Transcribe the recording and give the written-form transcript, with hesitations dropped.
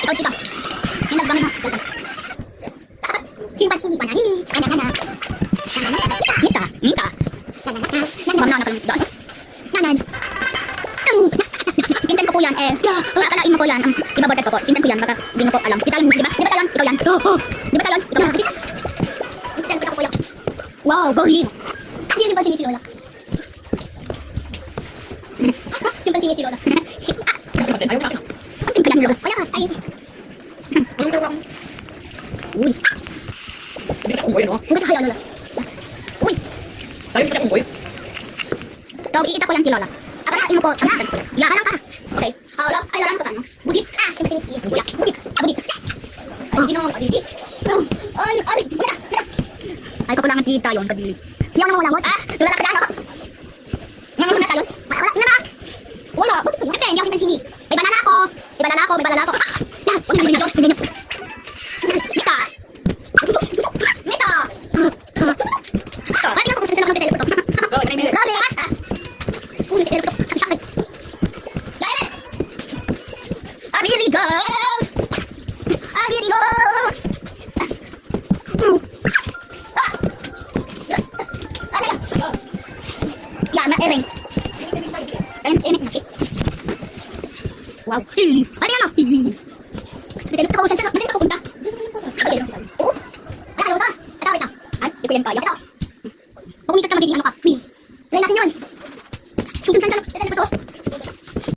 Ikaw, tito. Yan, nagbangan na. Chimpanzee ni banani. Ana. Nita. Mamnaw na pala doon. Nanan. Pintan ko po yan, akalain mo po yan, ibaborder ko po. Pintan ko yan, baka di mo po alam. Di tayo, di ba? Di ba tayo? Ikaw yan. Di ba tayo? Ikaw yan. Pintan ko po yan. Wow, gory. Kasi yung chimpanzee ni si Lola. Chimpanzee ni si Lola. Ayaw ka. Ay. Uy. Hindi ka unggoy, no? Hindi tayo, Lola. Uy. Tayo hindi ka unggoy. So, iita ko yan si Lola. Akalain mo po, tamakan ko yan. Yakarang ka. Okay. Ay, larang ko ka, no? Budit. Chimpanzee ni si Lola. Budit. Budit. Ay, ginong, budit. Ay, budit. Ay, kapulangan tita yun, kadili. Yung naman wala mo, Lola ka daan, no? Yung naman tayo. Wala, bakit ko? Kasi, hindi ako chimpanzee ni. May banana ako. May banana ako. Huwag na binigyan. Mita. Bakit nga kung saan lang pinag-teleporto? Lari, basta. Uy, pinag-teleporto. Ang sakit. Lari! Abiri go! Ano yan? Yan, na-ering. Wow. Ano yan o? Pinag-teleporto ko saan